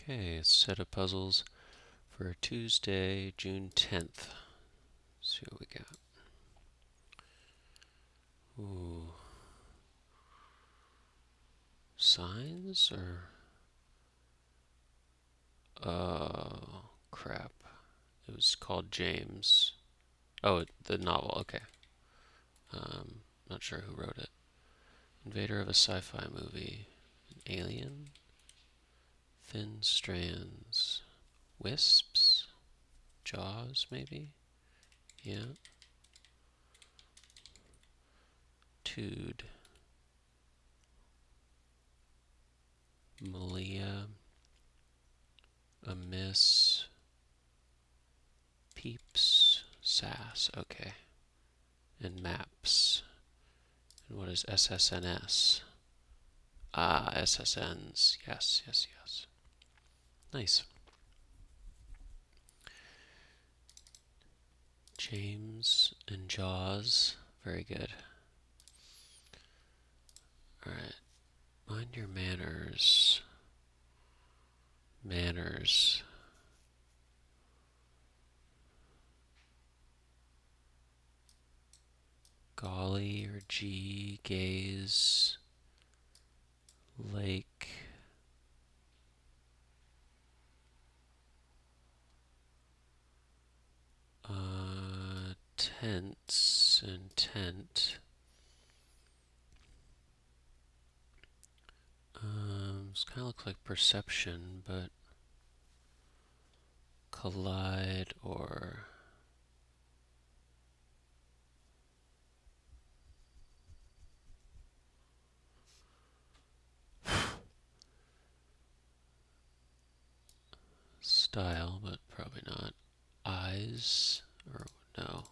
Okay, set of puzzles for Tuesday, June 10th. Let's see what we got. Ooh. Signs or... Oh, crap. It was called James. Oh, the novel, okay. Not sure who wrote it. Invader of a sci-fi movie. An alien? Thin strands. Wisps? Jaws, maybe? Yeah. TUE. Malia. Amiss. Peeps. SAS, okay. And maps. And what is SSNS? Ah, SSNs. Yes, yes, yes. Nice. James and Jaws. Very good. Alright. Mind your manners. Manners. Golly or G. Gaze. Lake. Tents and tent. This kind of looks like perception, but collide or style, but probably not. Eyes or no.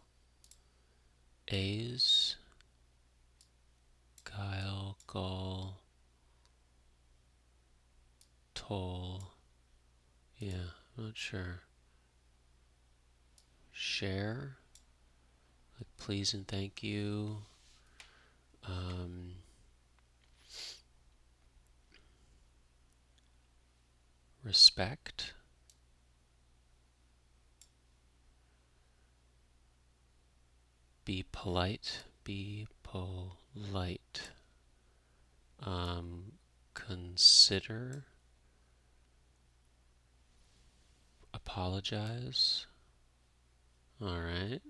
A's. Guile, gull, toll. Yeah, I'm not sure. Share, like please and thank you. Respect. Be polite. Be polite. Consider. Apologize. Alright.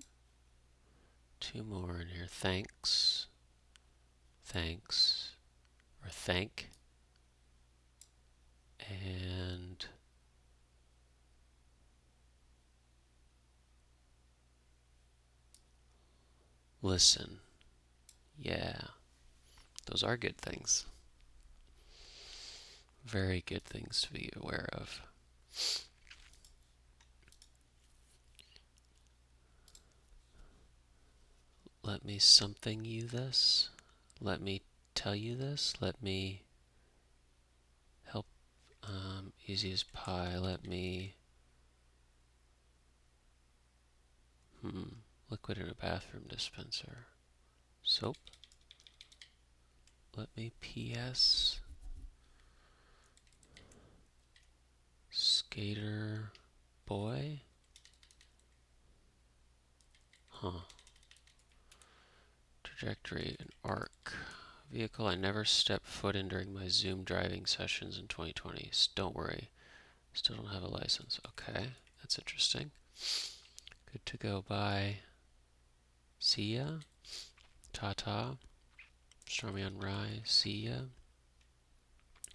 Two more in here. Thanks. Thanks. Or thank. And listen. Yeah. Those are good things. Very good things to be aware of. Let me something you this. Let me tell you this. Let me help. Easy as pie. Let me. Liquid in a bathroom dispenser. Soap. Let me PS. Skater boy. Huh. Trajectory and arc. Vehicle I never stepped foot in during my Zoom driving sessions in 2020. Don't worry. Still don't have a license. Okay, that's interesting. Good to go. Bye. See ya. Ta-ta. Stormy on rye. See ya.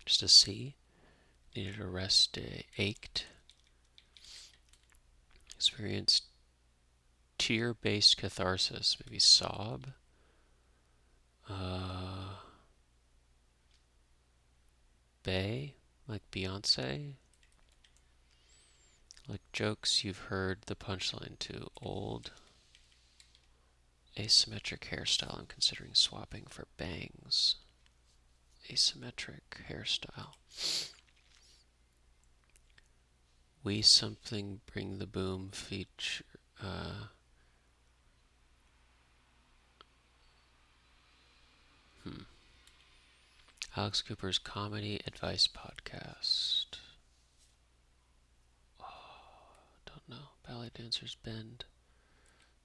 Just a C. Needed a rest day. Ached. Experienced tear-based catharsis. Maybe sob. Bay. Like Beyonce. Like jokes you've heard the punchline to. Old. Asymmetric hairstyle. I'm considering swapping for bangs. Asymmetric hairstyle. We something bring the boom feature. Alex Cooper's comedy advice podcast. dancers bend.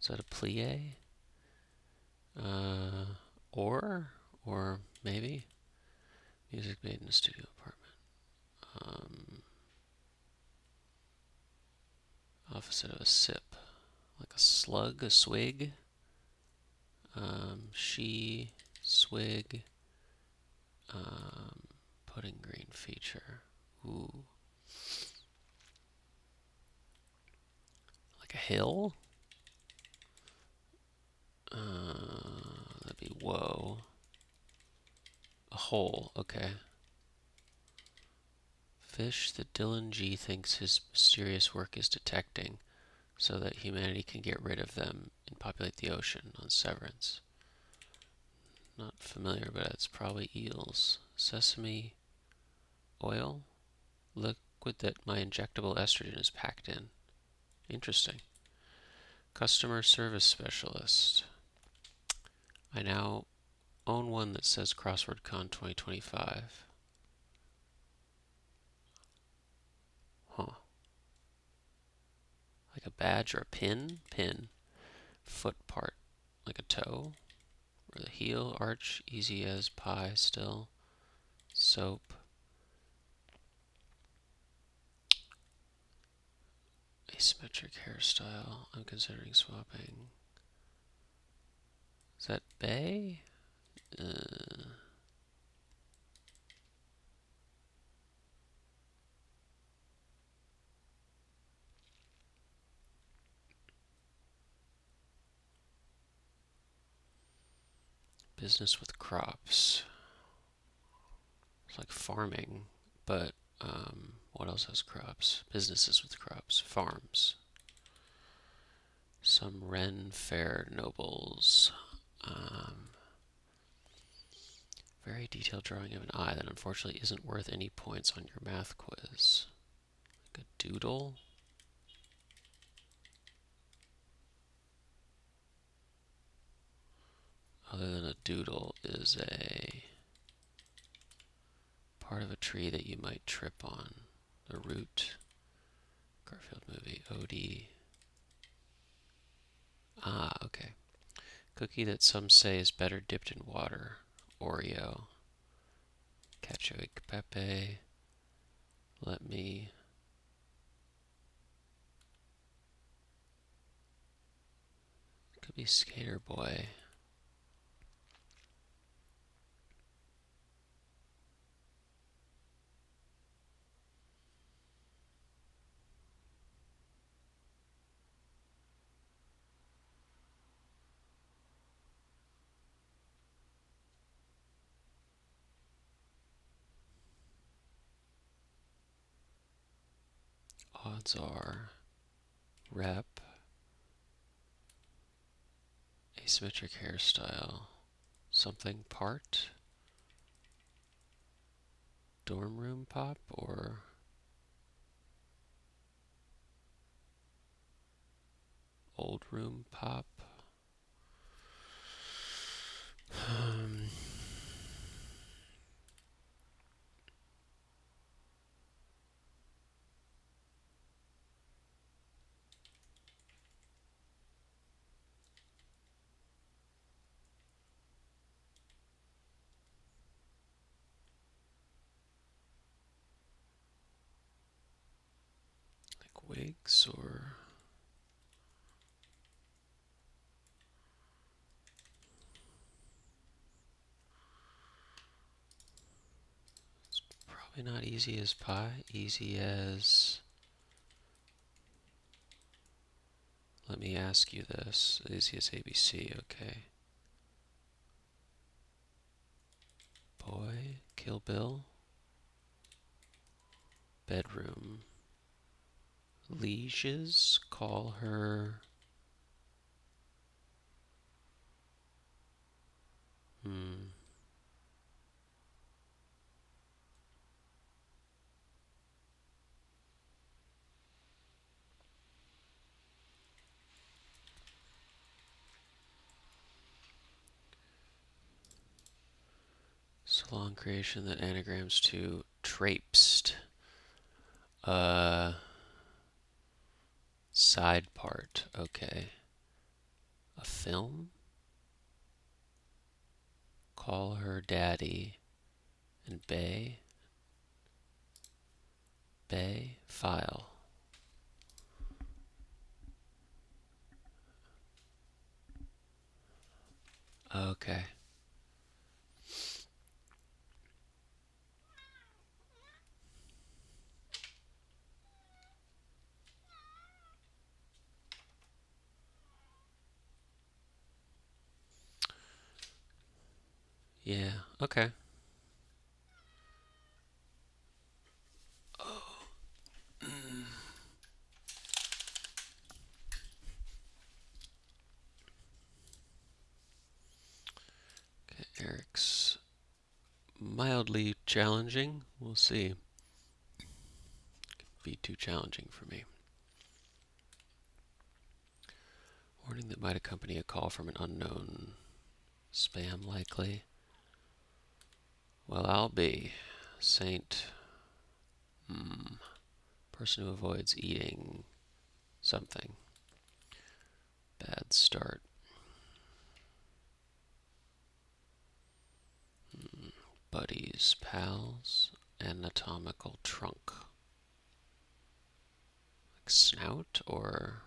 Is that a plie? Uh, or maybe music made in a studio apartment. Opposite of a sip, like a slug, a swig. She, swig, pudding green feature. Ooh, like a hill. That'd be whoa. A hole. Okay. Fish that Dylan G thinks his mysterious work is detecting, so that humanity can get rid of them and populate the ocean on Severance. Not familiar, but it's probably eels. Sesame oil? Liquid that my injectable estrogen is packed in. Interesting. Customer service specialist. I now own one that says CrosswordCon 2025. Huh. Like a badge or a pin? Pin. Foot part. Like a toe. Or the heel. Arch. Easy as pie still. Soap. Asymmetric hairstyle. I'm considering swapping. Is that Bay? Business with crops. It's like farming, but what else has crops? Businesses with crops. Farms. Some Ren Fair nobles. Very detailed drawing of an eye that unfortunately isn't worth any points on your math quiz. Like a doodle. Other than a doodle is a part of a tree that you might trip on. The root. Garfield movie. OD. Ah, okay. Cookie that some say is better dipped in water. Oreo. Cacio e pepe. Let me. Could be Skater Boy. Odds are rep, asymmetric hairstyle, something part, dorm room pop, or old room pop. Like wigs or probably not easy as pie. Easy as. Let me ask you this. Easy as ABC, okay. Boy, Kill Bill. Bedroom. Lieges, call her. Salon creation that anagrams to traipsed. Side part. Okay. A film? Call her daddy. And Bay? Bay? File. Okay. Yeah. Okay. Okay, Eric's mildly challenging. We'll see. Could be too challenging for me. Warning that might accompany a call from an unknown. Spam likely. Well, I'll be. Saint. Person who avoids eating something. Bad start. Buddies, pals, anatomical trunk. Like snout or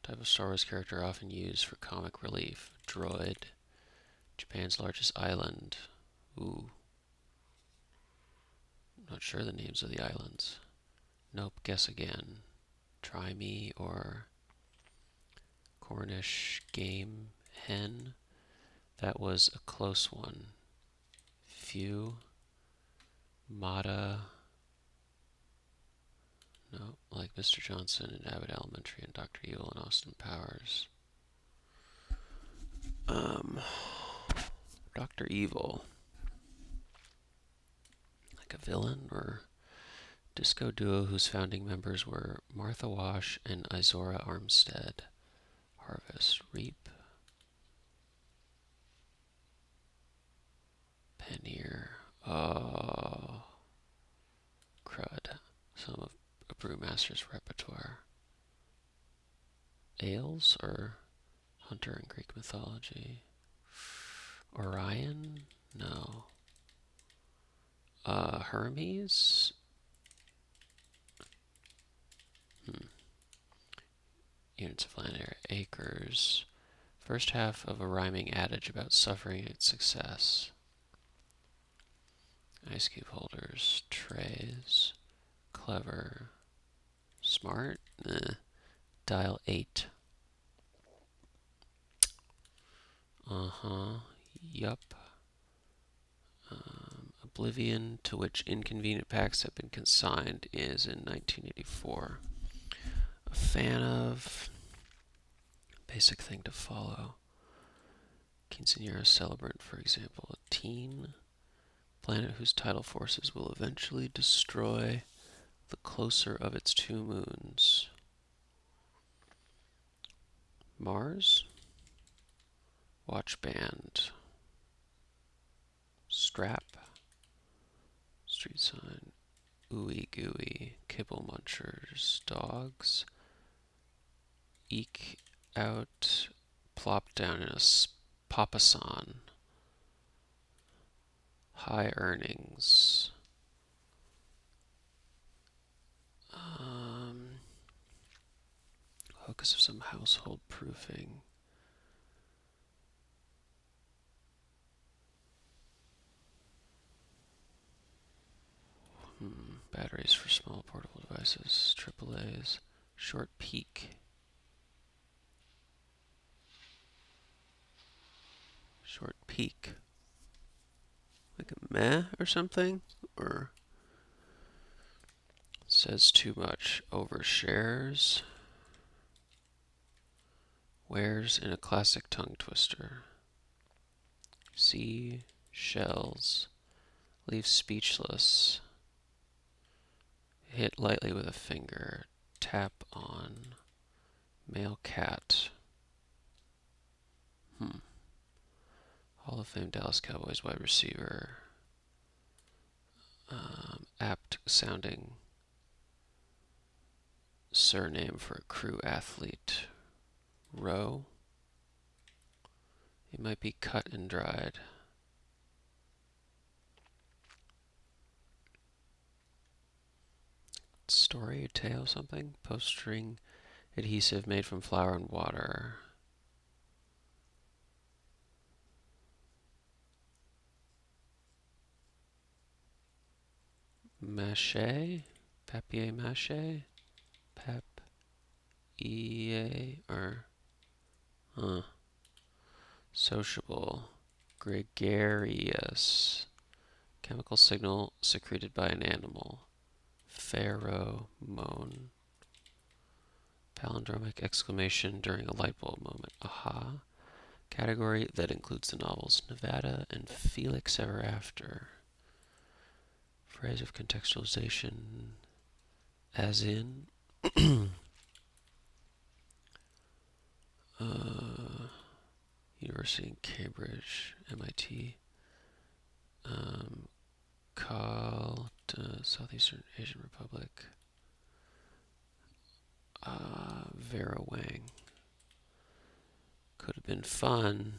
type of Star Wars character often used for comic relief. Droid. Japan's largest island. Ooh. Not sure the names of the islands. Nope, guess again. Try me or Cornish game hen. That was a close one. Few. Mata. No, like Mr. Johnson and Abbott Elementary and Dr. Evil and Austin Powers. Dr. Evil. Like a villain or disco duo whose founding members were Martha Wash and Izora Armstead. Harvest, reap. Pannier. Oh, crud. Some of a brewmaster's repertoire. Ales or hunter in Greek mythology. Orion? No. Hermes? Units of land area. Acres. First half of a rhyming adage about suffering and success. Ice cube holders. Trays. Clever. Smart? Dial 8. Yup. Oblivion, to which inconvenient packs have been consigned, is in 1984. A fan of. Basic thing to follow. Quinceañera celebrant, for example. A teen. Planet whose tidal forces will eventually destroy the closer of its two moons. Mars. Watch band. Strap. Street sign. Ooey gooey. Kibble munchers. Dogs. Eke out. Plop down in a papasan. High earnings. Focus of some household proofing. Batteries for small portable devices. AAA's. Short peak. Short peak. Like a meh or something? Or says too much. Overshares. Wears in a classic tongue twister. Sea shells. Leave speechless. Hit lightly with a finger. Tap on. Male cat. Hall of Fame Dallas Cowboys wide receiver. Apt sounding. surname for a crew athlete. Row. It might be cut and dried. Story, tale, something? Post-string adhesive made from flour and water. Mache? Papier-mâché? Papier, or, sociable. Gregarious. Chemical signal secreted by an animal. Pheromone. Palindromic exclamation during a light bulb moment. Aha. Category that includes the novels Nevada and Felix Ever After. Phrase of contextualization, as in, University in Cambridge, MIT, called Southeastern Asian Republic, Vera Wang. Could have been fun.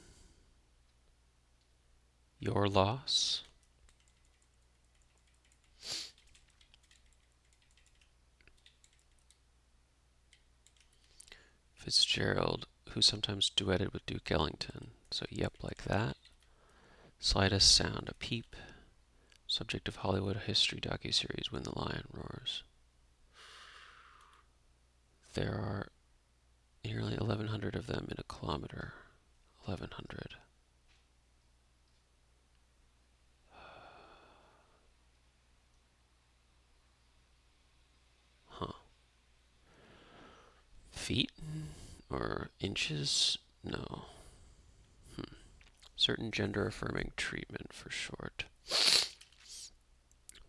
Your loss. Fitzgerald, who sometimes duetted with Duke Ellington. So, yep, like that. Slightest sound, a peep. Subject of Hollywood history docuseries, When the Lion Roars. There are nearly 1,100 of them in a kilometer. 1,100. Huh. Feet? Or inches? No. Certain gender-affirming treatment for short.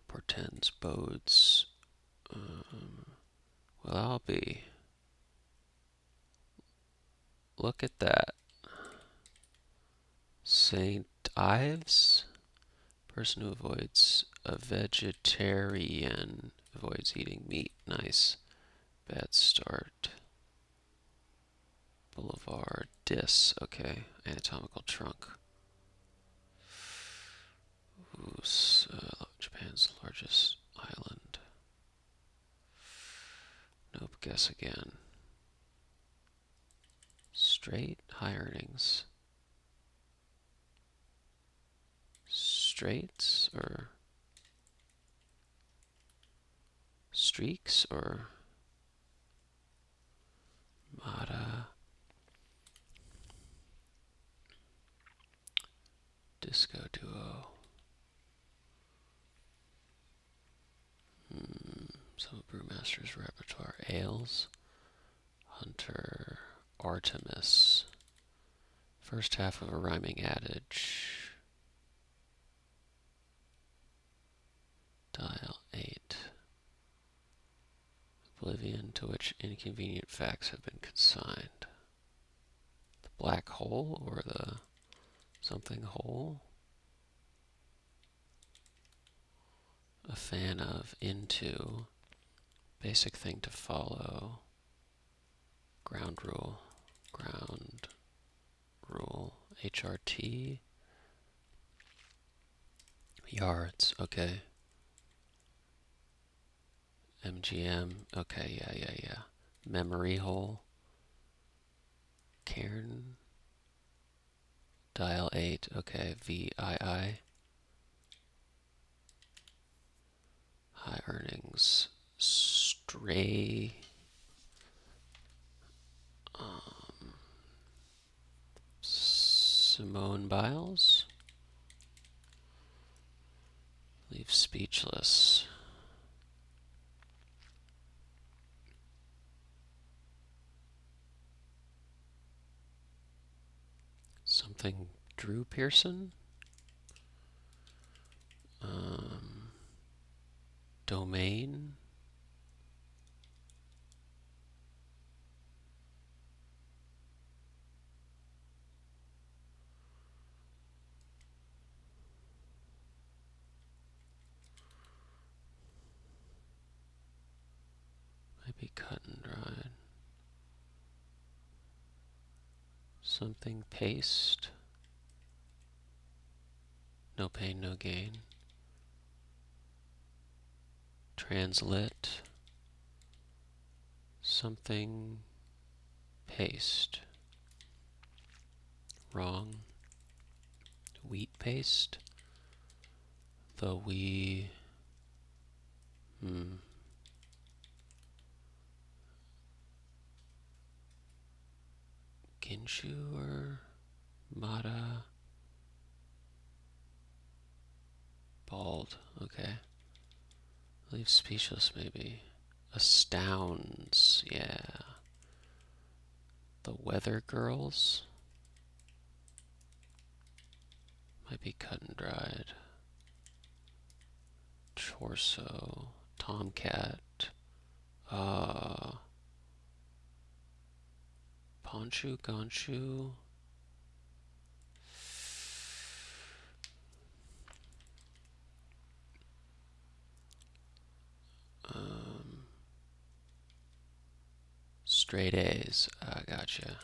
Portends, bodes. Well, I'll be. Look at that. St. Ives? Person who avoids a vegetarian. Avoids eating meat. Nice. Bad start. Boulevard. Dis. Okay. Anatomical trunk. Ooh, Japan's largest island. Nope, guess again. Straight, high earnings. Straights, or streaks, or Mata. Disco duo. Some of Brewmaster's repertoire. Ales. Hunter. Artemis. First half of a rhyming adage. Dial 8. Oblivion to which inconvenient facts have been consigned. The black hole, or the something hole? A fan of, into, basic thing to follow, ground rule, HRT, yards, okay, MGM, okay, yeah, memory hole, cairn, dial 8, okay, VII, high earnings, stray, Simone Biles, leave speechless. Something Drew Pearson, domain, might be cut and Something paste. No pain, no gain. Translit. Something paste. Wrong. Wheat paste. The we. Ginshu or Mata. Bald. Okay. Leave speechless, maybe. Astounds. Yeah. The weather girls. Might be cut and dried. Torso. Tomcat. Ponshu, Gonshu. Straight A's. Gotcha.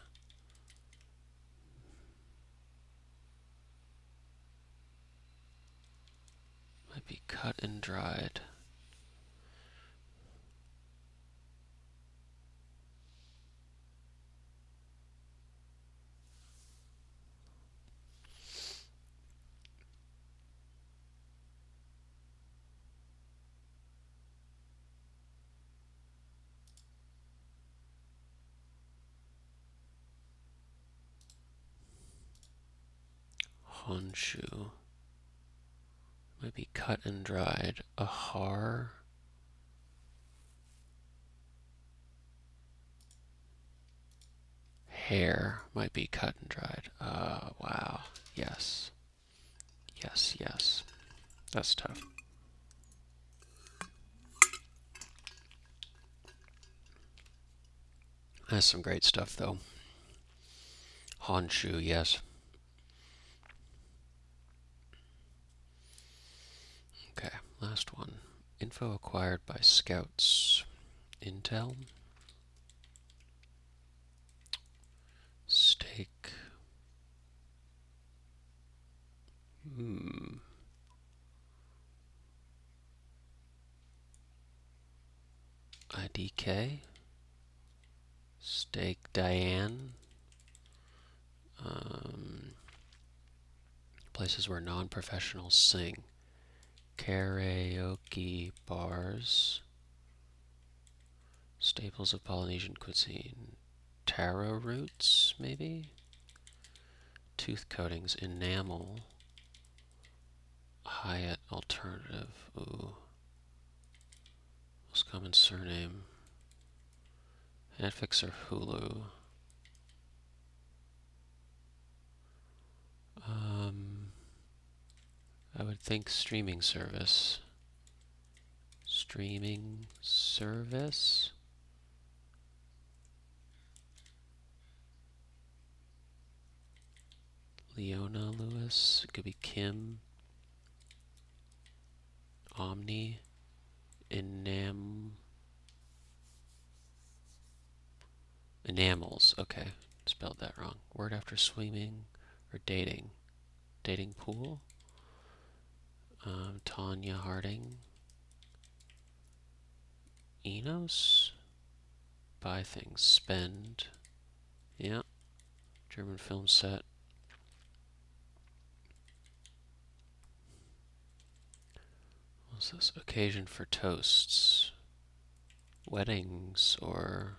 Might be cut and dried. Honshu. Might be cut and dried. Ahar. Hair might be cut and dried. Wow. Yes. Yes, yes. That's tough. That's some great stuff, though. Honshu, yes. Okay, last one. Info acquired by scouts. Intel. Stake. IDK. Stake Diane. Places where non-professionals sing. Karaoke bars. Staples of Polynesian cuisine. Taro roots, maybe? Tooth coatings. Enamel. Hyatt alternative. Ooh. Most common surname. Netflix or Hulu. I would think streaming service. Streaming service? Leona Lewis. It could be Kim. Omni. Enamels. Okay. Spelled that wrong. Word after swimming or dating. Dating pool. Tanya Harding. Enos. Buy things. Spend. Yeah. German film set. What's this? Occasion for toasts. Weddings or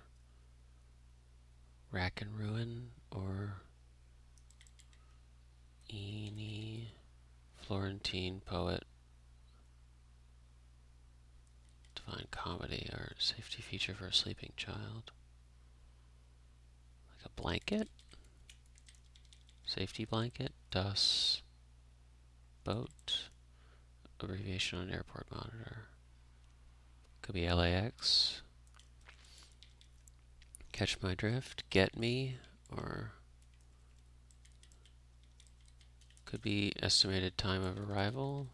rack and ruin or Eni. Florentine poet. Divine comedy or safety feature for a sleeping child. Like a blanket? Safety blanket? DUS. Boat. Abbreviation on airport monitor. Could be LAX. Catch my drift. Get me. Or could be estimated time of arrival.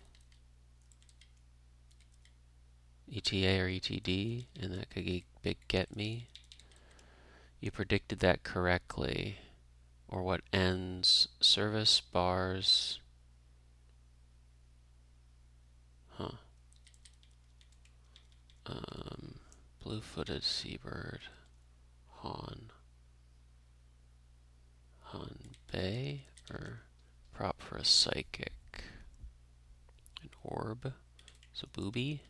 ETA or ETD. And that could be big get me. You predicted that correctly. or what ends? Service, bars. Huh. Blue-footed seabird. Han. Han Bay, or prop for a psychic. An orb. It's a booby.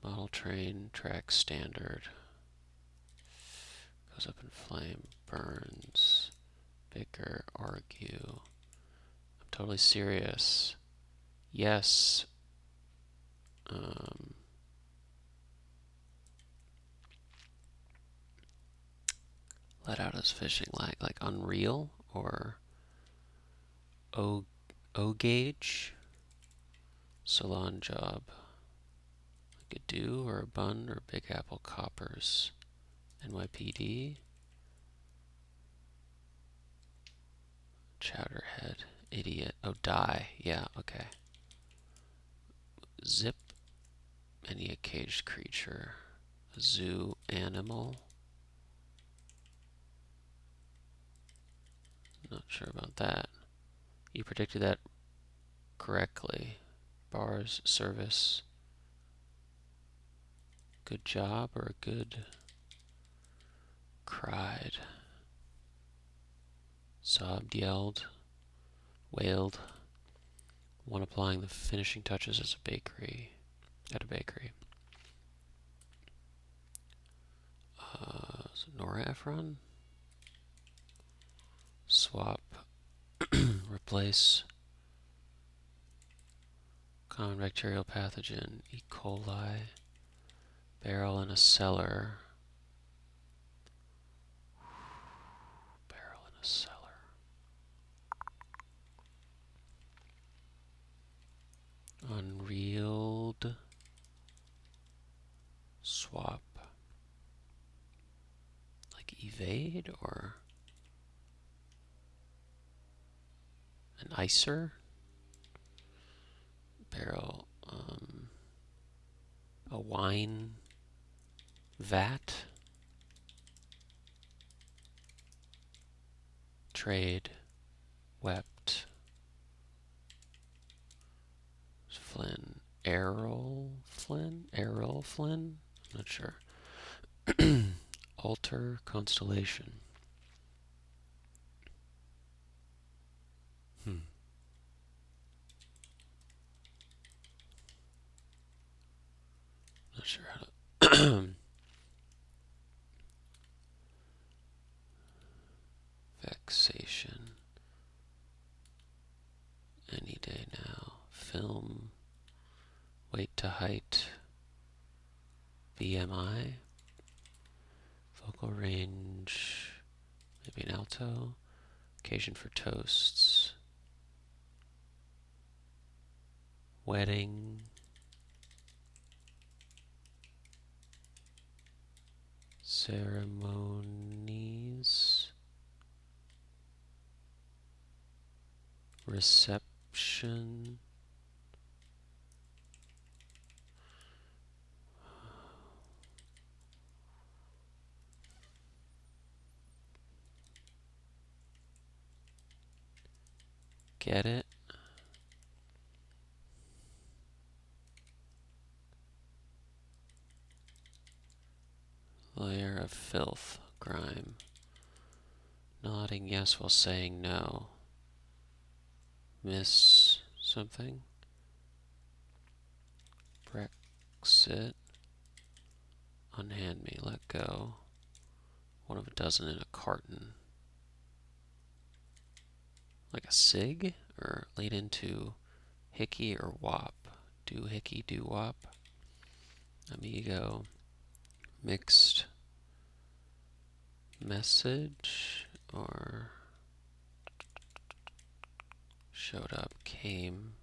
Model train, track standard. Goes up in flame, burns. Bicker, argue. I'm totally serious. Yes. Let out his fishing line, like unreal, or O gauge. Salon job. Like a do or a bun or Big Apple coppers. NYPD. Chowderhead. Idiot. Oh, die. Yeah, okay. Zip. Any a caged creature. A zoo animal. Not sure about that. You predicted that correctly. Bars, service. Good job or a good cried. Sobbed, yelled, wailed. One applying the finishing touches as a bakery. At a bakery. So Nora Ephron. Swap. Replace. Common bacterial pathogen. E. coli. Barrel in a cellar. Barrel in a cellar. Unreeled. Swap. Like evade or an icer. Barrel. A wine vat. Trade. Wept. Flynn. Errol Flynn? Errol Flynn? I'm not sure. Alter constellation. Not sure how to. Vexation. Any day now. Film. Weight to height. BMI. Vocal range. Maybe an alto. Occasion for toasts. Wedding. Ceremonies. Reception. Get it? Layer of filth, grime. Nodding yes while saying no. Miss something? Brexit. Unhand me, let go. One of a dozen in a carton. Like a cig? Or lead into hickey or wop? Do hickey, do wop? Amigo. Mixed message or showed up, came.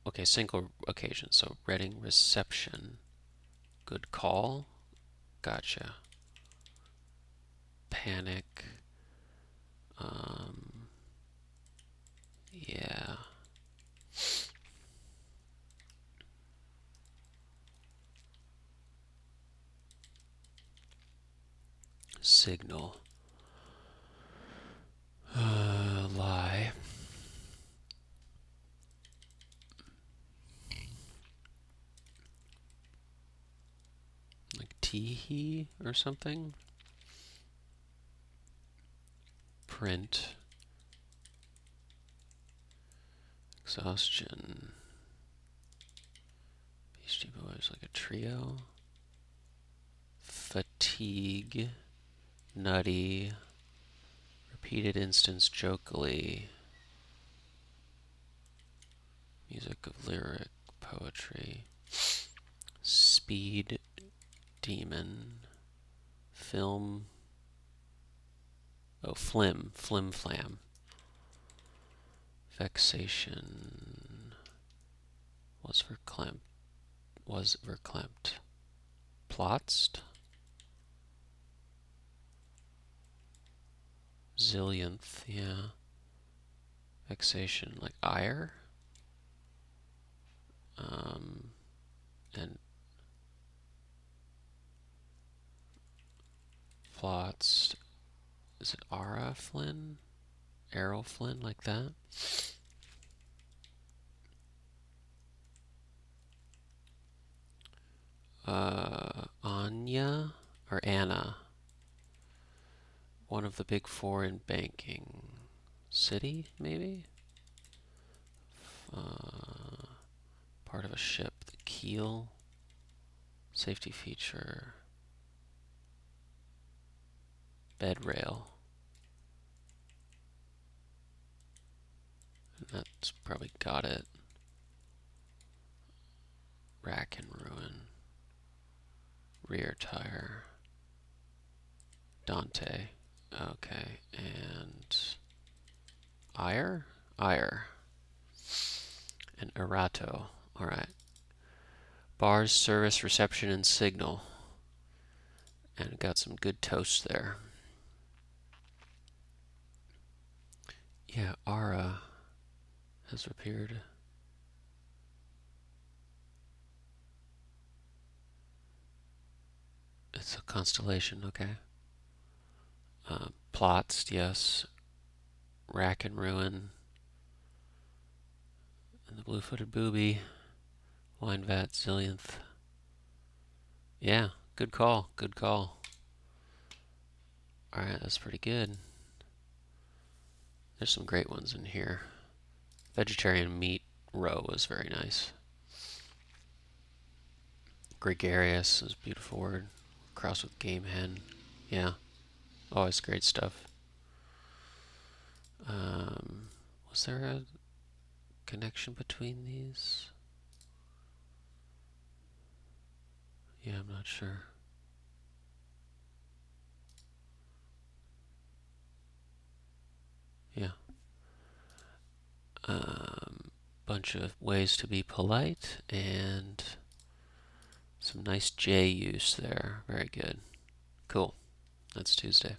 Okay, single occasion. So reading reception. Good call. Gotcha. Panic. Yeah. Signal. Lie. Like teehee or something. Print. Exhaustion. Beastie Boys, like a trio. Fatigue. Nutty. Repeated instance jokily. Music of lyric. Poetry. Speed. Demon. Film. Oh, flim. Flim flam. Vexation. Was verklempt. Was verklempt. Plotst. Zillionth, yeah. Vexation, like ire. And plots. Is it Ara Flynn? Errol Flynn, like that? Anya or Anna? One of the big four in banking. City, maybe? Part of a ship. The keel. Safety feature. Bed rail. And that's probably got it. Rack and ruin. Rear tire. Dante. Okay, and ire? Ire. And erato. Alright. Bars, service, reception, and signal. And got some good toast there. Yeah, Ara has appeared. It's a constellation, okay. Plots, yes. Rack and ruin. And the blue-footed booby. Wine vat, zillionth. Yeah, good call, good call. Alright, that's pretty good. There's some great ones in here. Vegetarian meat row was very nice. Gregarious is a beautiful word. Cross with game hen. Yeah, always great stuff. Was there a connection between these? Yeah, I'm not sure. Yeah. Bunch of ways to be polite and some nice J use there. Very good. Cool. That's Tuesday.